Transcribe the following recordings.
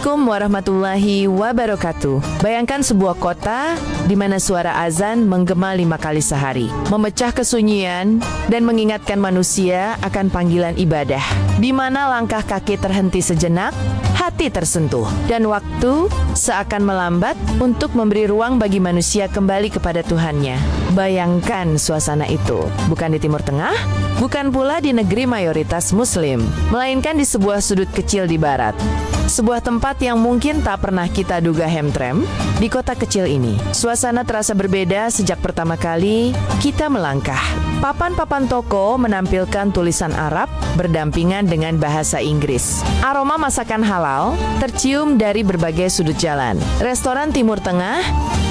Assalamualaikum warahmatullahi wabarakatuh. Bayangkan sebuah kota di mana suara azan menggema 5 kali sehari, memecah kesunyian dan mengingatkan manusia akan panggilan ibadah. Di mana langkah kaki terhenti sejenak, hati tersentuh, dan waktu seakan melambat untuk memberi ruang bagi manusia kembali kepada Tuhannya. Bayangkan suasana itu, bukan di Timur Tengah, bukan pula di negeri mayoritas Muslim, melainkan di sebuah sudut kecil di Barat. Sebuah tempat yang mungkin tak pernah kita duga hemtrem. Di kota kecil ini, suasana terasa berbeda sejak pertama kali kita melangkah. Papan-papan toko menampilkan tulisan Arab berdampingan dengan bahasa Inggris. Aroma masakan halal tercium dari berbagai sudut jalan. Restoran Timur Tengah,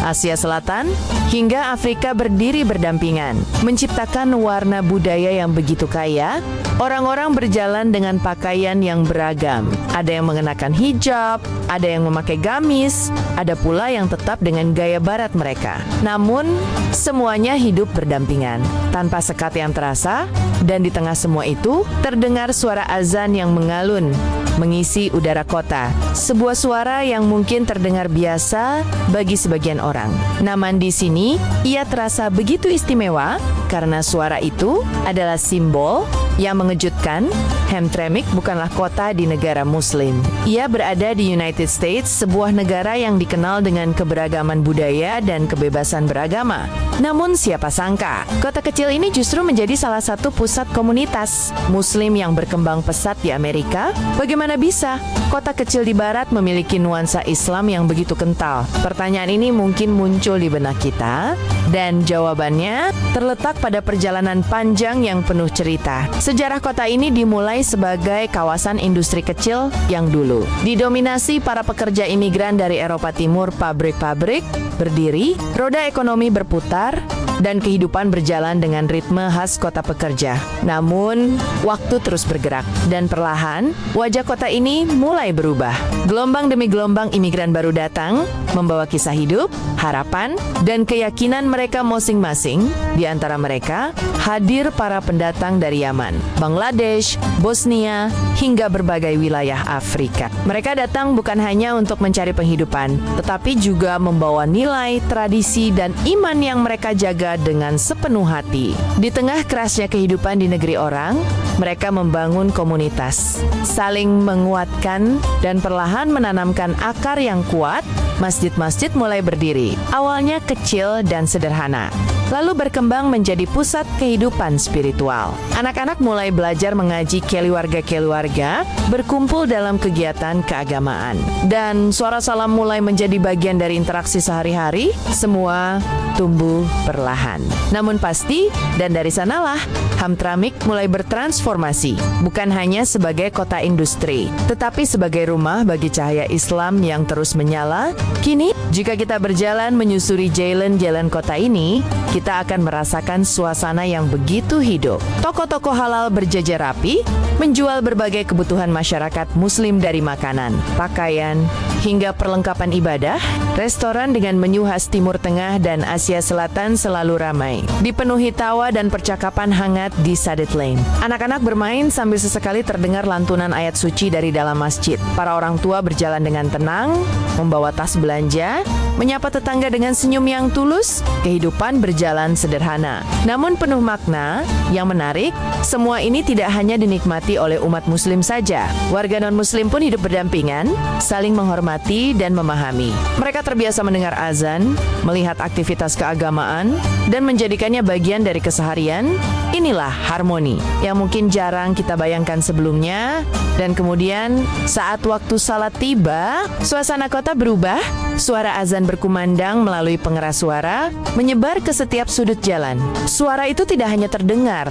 Asia Selatan, hingga Afrika berdiri berdampingan, menciptakan warna budaya yang begitu kaya. Orang-orang berjalan dengan pakaian yang beragam. Ada yang mengenakan hijab, ada yang memakai gamis, ada pula yang tetap dengan gaya barat mereka. Namun, semuanya hidup berdampingan, tanpa sekat yang terasa, dan di tengah semua itu, terdengar suara azan yang mengalun, mengisi udara kota. Sebuah suara yang mungkin terdengar biasa bagi sebagian orang. Namun di sini, ia terasa begitu istimewa karena suara itu adalah simbol yang mengejutkan. Hamtramck bukanlah kota di negara Muslim. Ia berada di United States, sebuah negara yang dikenal dengan keberagaman budaya dan kebebasan beragama. Namun siapa sangka, kota kecil ini justru menjadi salah satu pusat komunitas Muslim yang berkembang pesat di Amerika. Bagaimana bisa kota kecil di Barat memiliki nuansa Islam yang begitu kental? Pertanyaan ini mungkin muncul di benak kita, dan jawabannya terletak pada perjalanan panjang yang penuh cerita. Sejarah kota ini dimulai sebagai kawasan industri kecil yang dulu didominasi para pekerja imigran dari Eropa Timur. Pabrik-pabrik berdiri, roda ekonomi berputar, dan kehidupan berjalan dengan ritme khas kota pekerja. Namun, waktu terus bergerak, dan perlahan wajah kota ini mulai berubah. Gelombang demi gelombang imigran baru datang, membawa kisah hidup, harapan, dan keyakinan mereka masing-masing. Di antara mereka, hadir para pendatang dari Yaman, Bangladesh, Bosnia, hingga berbagai wilayah Afrika. Mereka datang bukan hanya untuk mencari penghidupan, tetapi juga membawa nilai, tradisi, dan iman yang mereka jaga dengan sepenuh hati. Di tengah kerasnya kehidupan di negeri orang, mereka membangun komunitas, saling menguatkan, dan perlahan menanamkan akar yang kuat. Masjid-masjid mulai berdiri, awalnya kecil dan sederhana, lalu berkembang menjadi pusat kehidupan spiritual. Anak-anak mulai belajar mengaji, keluarga-keluarga berkumpul dalam kegiatan keagamaan, dan suara salam mulai menjadi bagian dari interaksi sehari-hari. Semua tumbuh perlahan. Namun pasti, dan dari sanalah Hamtramck mulai bertransformasi, bukan hanya sebagai kota industri, tetapi sebagai rumah bagi cahaya Islam yang terus menyala. Kini, jika kita berjalan menyusuri jalan-jalan kota ini, kita akan merasakan suasana yang begitu hidup. Toko-toko halal berjajar rapi, menjual berbagai kebutuhan masyarakat Muslim dari makanan, pakaian, hingga perlengkapan ibadah. Restoran dengan menu khas Timur Tengah dan Asia Selatan selalu ramai, dipenuhi tawa dan percakapan hangat di Sadet Lane. Anak-anak bermain sambil sesekali terdengar lantunan ayat suci dari dalam masjid. Para orang tua berjalan dengan tenang, membawa tas belanja, menyapa tetangga dengan senyum yang tulus. Kehidupan berjalan sederhana, namun penuh makna. Yang menarik, semua ini tidak hanya dinikmati oleh umat Muslim saja. Warga non-Muslim pun hidup berdampingan, saling menghormati dan memahami. Mereka terbiasa mendengar azan, melihat aktivitas keagamaan, dan menjadikannya bagian dari keseharian. Inilah harmoni yang mungkin jarang kita bayangkan sebelumnya. Dan kemudian, saat waktu salat tiba, suasana kota berubah. Suara azan berkumandang melalui pengeras suara, menyebar ke setiap sudut jalan. Suara itu tidak hanya terdengar,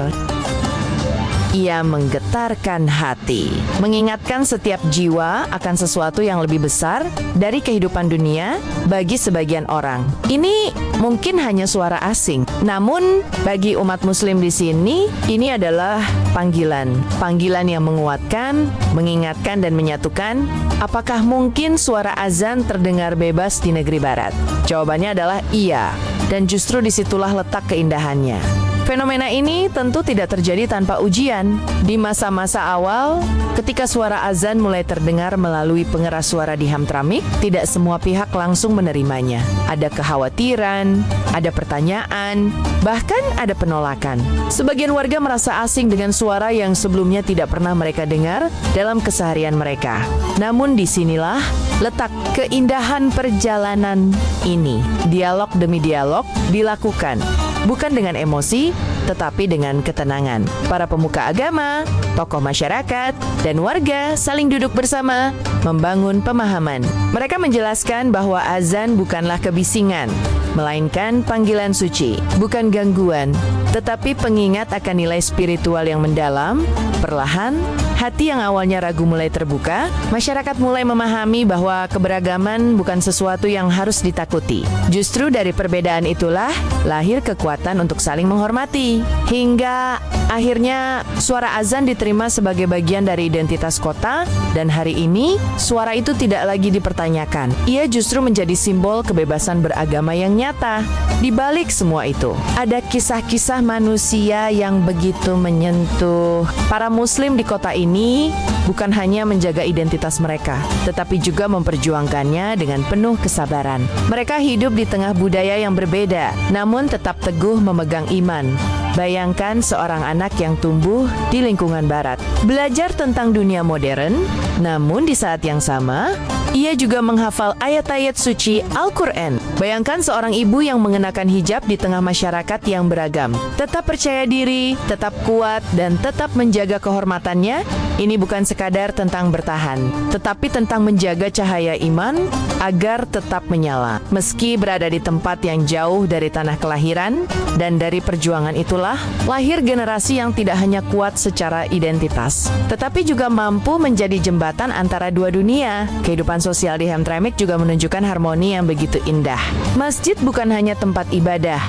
ia menggetarkan hati, mengingatkan setiap jiwa akan sesuatu yang lebih besar dari kehidupan dunia. Bagi sebagian orang, ini mungkin hanya suara asing. Namun, bagi umat Muslim di sini, ini adalah panggilan yang menguatkan, mengingatkan, dan menyatukan. Apakah mungkin suara azan terdengar bebas di negeri Barat? Jawabannya adalah iya, dan justru disitulah letak keindahannya. Fenomena ini tentu tidak terjadi tanpa ujian. Di masa-masa awal, ketika suara azan mulai terdengar melalui pengeras suara di Hamtramck, tidak semua pihak langsung menerimanya. Ada kekhawatiran, ada pertanyaan, bahkan ada penolakan. Sebagian warga merasa asing dengan suara yang sebelumnya tidak pernah mereka dengar dalam keseharian mereka. Namun disinilah letak keindahan perjalanan ini. Dialog demi dialog dilakukan, bukan dengan emosi, tetapi dengan ketenangan. Para pemuka agama, tokoh masyarakat, dan warga saling duduk bersama, membangun pemahaman. Mereka menjelaskan bahwa azan bukanlah kebisingan, melainkan panggilan suci, bukan gangguan, tetapi pengingat akan nilai spiritual yang mendalam. Perlahan, hati yang awalnya ragu mulai terbuka, masyarakat mulai memahami bahwa keberagaman bukan sesuatu yang harus ditakuti. Justru dari perbedaan itulah lahir kekuatan untuk saling menghormati. Hingga akhirnya suara azan diterima sebagai bagian dari identitas kota, dan hari ini suara itu tidak lagi dipertanyakan. Ia justru menjadi simbol kebebasan beragama yang nyata. Di balik semua itu, ada kisah-kisah manusia yang begitu menyentuh. Para muslim di kota ini bukan hanya menjaga identitas mereka, tetapi juga memperjuangkannya dengan penuh kesabaran. Mereka hidup di tengah budaya yang berbeda, namun tetap teguh memegang iman. Bayangkan seorang anak yang tumbuh di lingkungan barat, belajar tentang dunia modern, namun di saat yang sama, ia juga menghafal ayat-ayat suci Al-Quran. Bayangkan seorang ibu yang mengenakan hijab di tengah masyarakat yang beragam. Tetap percaya diri, tetap kuat, dan tetap menjaga kehormatannya. Ini bukan sekadar tentang bertahan, tetapi tentang menjaga cahaya iman agar tetap menyala. Meski berada di tempat yang jauh dari tanah kelahiran, dan dari perjuangan itulah lahir generasi yang tidak hanya kuat secara identitas, tetapi juga mampu menjadi jembatan antara dua dunia. Kehidupan sosial di Hamtramck juga menunjukkan harmoni yang begitu indah. Masjid bukan hanya tempat ibadah,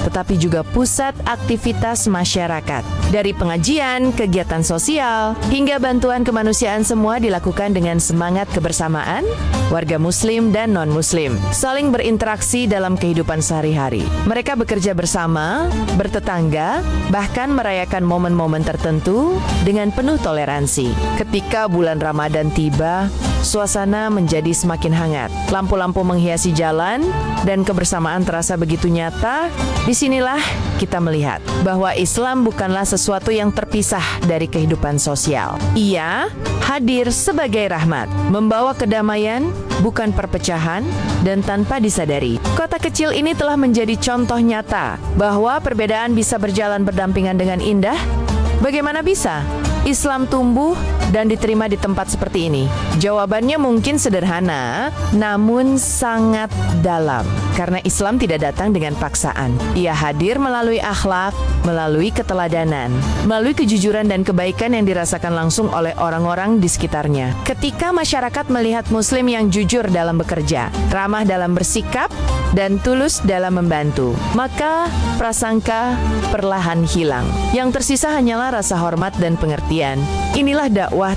tetapi juga pusat aktivitas masyarakat. Dari pengajian, kegiatan sosial, hingga bantuan kemanusiaan, semua dilakukan dengan semangat kebersamaan. Warga muslim dan non-muslim saling berinteraksi dalam kehidupan sehari-hari. Mereka bekerja bersama, bertetangga, bahkan merayakan momen-momen tertentu dengan penuh toleransi. Ketika bulan Ramadan tiba, suasana menjadi semakin hangat. Lampu-lampu menghiasi jalan, dan kebersamaan terasa begitu nyata. Disinilah kita melihat bahwa Islam bukanlah sesuatu yang terpisah dari kehidupan sosial. Ia hadir sebagai rahmat, membawa kedamaian, bukan perpecahan, dan tanpa disadari, kota kecil ini telah menjadi contoh nyata bahwa perbedaan bisa berjalan berdampingan dengan indah. Bagaimana bisa Islam tumbuh dan diterima di tempat seperti ini? Jawabannya mungkin sederhana, namun sangat dalam. Karena Islam tidak datang dengan paksaan. Ia hadir melalui akhlak, melalui keteladanan, melalui kejujuran dan kebaikan yang dirasakan langsung oleh orang-orang di sekitarnya. Ketika masyarakat melihat Muslim yang jujur dalam bekerja, ramah dalam bersikap, dan tulus dalam membantu, maka prasangka perlahan hilang. Yang tersisa hanyalah rasa hormat dan pengertian. Inilah dakwah.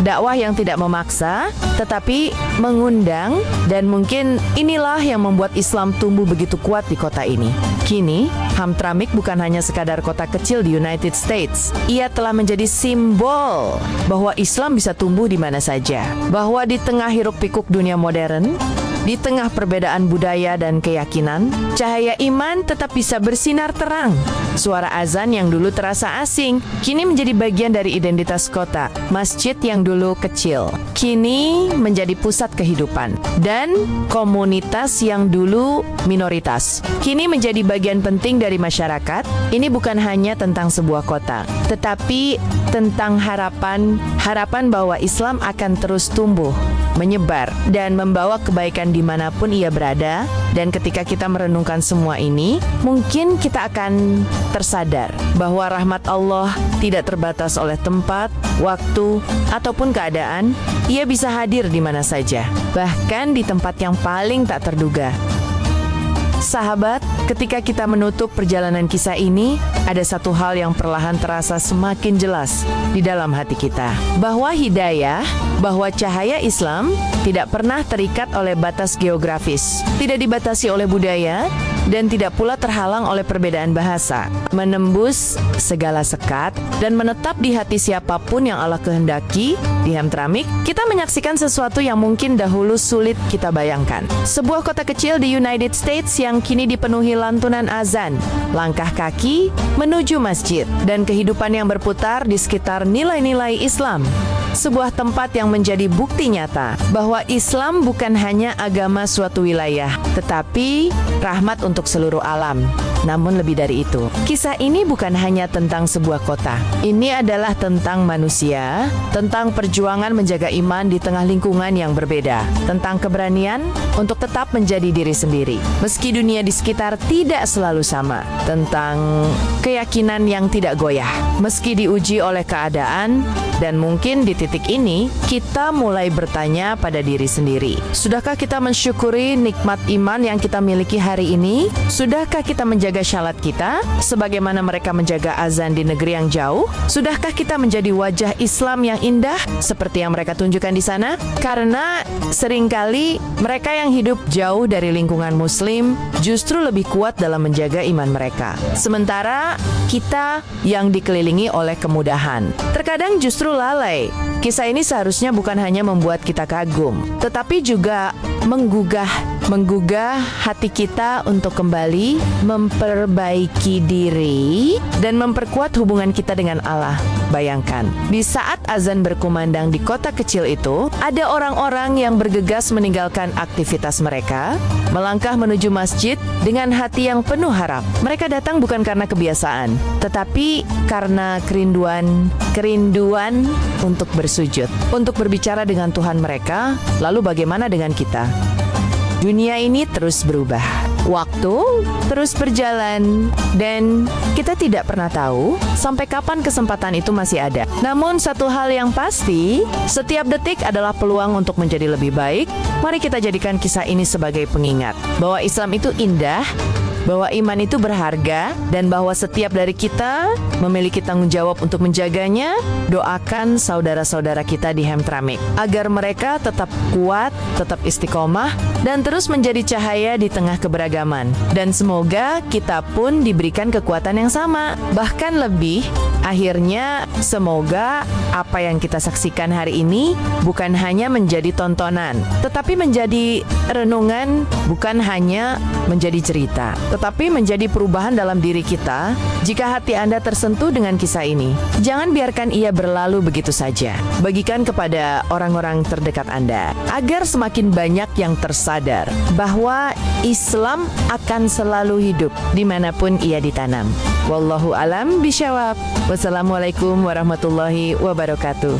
Dakwah yang tidak memaksa, tetapi mengundang, dan mungkin inilah yang membuat Islam tumbuh begitu kuat di kota ini. Kini, Hamtramck bukan hanya sekadar kota kecil di United States. Ia telah menjadi simbol bahwa Islam bisa tumbuh di mana saja. Bahwa di tengah hiruk-pikuk dunia modern, di tengah perbedaan budaya dan keyakinan, cahaya iman tetap bisa bersinar terang. Suara azan yang dulu terasa asing, kini menjadi bagian dari identitas kota. Masjid yang dulu kecil, kini menjadi pusat kehidupan. Dan komunitas yang dulu minoritas, kini menjadi bagian penting dari masyarakat. Ini bukan hanya tentang sebuah kota, tetapi tentang harapan bahwa Islam akan terus tumbuh, menyebar, dan membawa kebaikan dimanapun ia berada. Dan ketika kita merenungkan semua ini, mungkin kita akan tersadar bahwa rahmat Allah tidak terbatas oleh tempat, waktu, ataupun keadaan. Ia bisa hadir di mana saja, bahkan di tempat yang paling tak terduga. Sahabat, ketika kita menutup perjalanan kisah ini, ada satu hal yang perlahan terasa semakin jelas di dalam hati kita. Bahwa hidayah, bahwa cahaya Islam tidak pernah terikat oleh batas geografis, tidak dibatasi oleh budaya, dan tidak pula terhalang oleh perbedaan bahasa. Menembus segala sekat dan menetap di hati siapapun yang Allah kehendaki. Di Hamtramck, kita menyaksikan sesuatu yang mungkin dahulu sulit kita bayangkan. Sebuah kota kecil di United States yang kini dipenuhi lantunan azan, langkah kaki menuju masjid, dan kehidupan yang berputar di sekitar nilai-nilai Islam. Sebuah tempat yang menjadi bukti nyata bahwa Islam bukan hanya agama suatu wilayah, tetapi rahmat untuk seluruh alam. Namun lebih dari itu, kisah ini bukan hanya tentang sebuah kota. Ini adalah tentang manusia, tentang perjuangan menjaga iman di tengah lingkungan yang berbeda, tentang keberanian untuk tetap menjadi diri sendiri, meski dunia di sekitar tidak selalu sama, tentang keyakinan yang tidak goyah, meski diuji oleh keadaan. Dan mungkin di titik ini, kita mulai bertanya pada diri sendiri. Sudahkah kita mensyukuri nikmat iman yang kita miliki hari ini? Sudahkah kita menjaga syalat kita, sebagaimana mereka menjaga azan di negeri yang jauh? Sudahkah kita menjadi wajah Islam yang indah, seperti yang mereka tunjukkan di sana? Karena seringkali mereka yang hidup jauh dari lingkungan Muslim justru lebih kuat dalam menjaga iman mereka. Sementara kita yang dikelilingi oleh kemudahan, terkadang justru lalai. Kisah ini seharusnya bukan hanya membuat kita kagum, tetapi juga menggugah hati kita untuk kembali memperbaiki diri dan memperkuat hubungan kita dengan Allah. Bayangkan, di saat azan berkumandang di kota kecil itu, ada orang-orang yang bergegas meninggalkan aktivitas mereka, melangkah menuju masjid dengan hati yang penuh harap. Mereka datang bukan karena kebiasaan, tetapi karena kerinduan untuk bersujud, untuk berbicara dengan Tuhan mereka. Lalu bagaimana dengan kita? Dunia ini terus berubah, waktu terus berjalan, dan kita tidak pernah tahu sampai kapan kesempatan itu masih ada. Namun satu hal yang pasti, setiap detik adalah peluang untuk menjadi lebih baik. Mari kita jadikan kisah ini sebagai pengingat bahwa Islam itu indah, bahwa iman itu berharga, dan bahwa setiap dari kita memiliki tanggung jawab untuk menjaganya. Doakan saudara-saudara kita di Hamtramck agar mereka tetap kuat, tetap istiqomah, dan terus menjadi cahaya di tengah keberagaman. Dan semoga kita pun diberikan kekuatan yang sama, bahkan lebih. Akhirnya, semoga apa yang kita saksikan hari ini bukan hanya menjadi tontonan, tetapi menjadi renungan, bukan hanya menjadi cerita, tetapi menjadi perubahan dalam diri kita. Jika hati Anda tersentuh dengan kisah ini, jangan biarkan ia berlalu begitu saja. Bagikan kepada orang-orang terdekat Anda, agar semakin banyak yang tersadar bahwa Islam akan selalu hidup dimanapun ia ditanam. Wallahu alam bisyawab. Wassalamualaikum warahmatullahi wabarakatuh.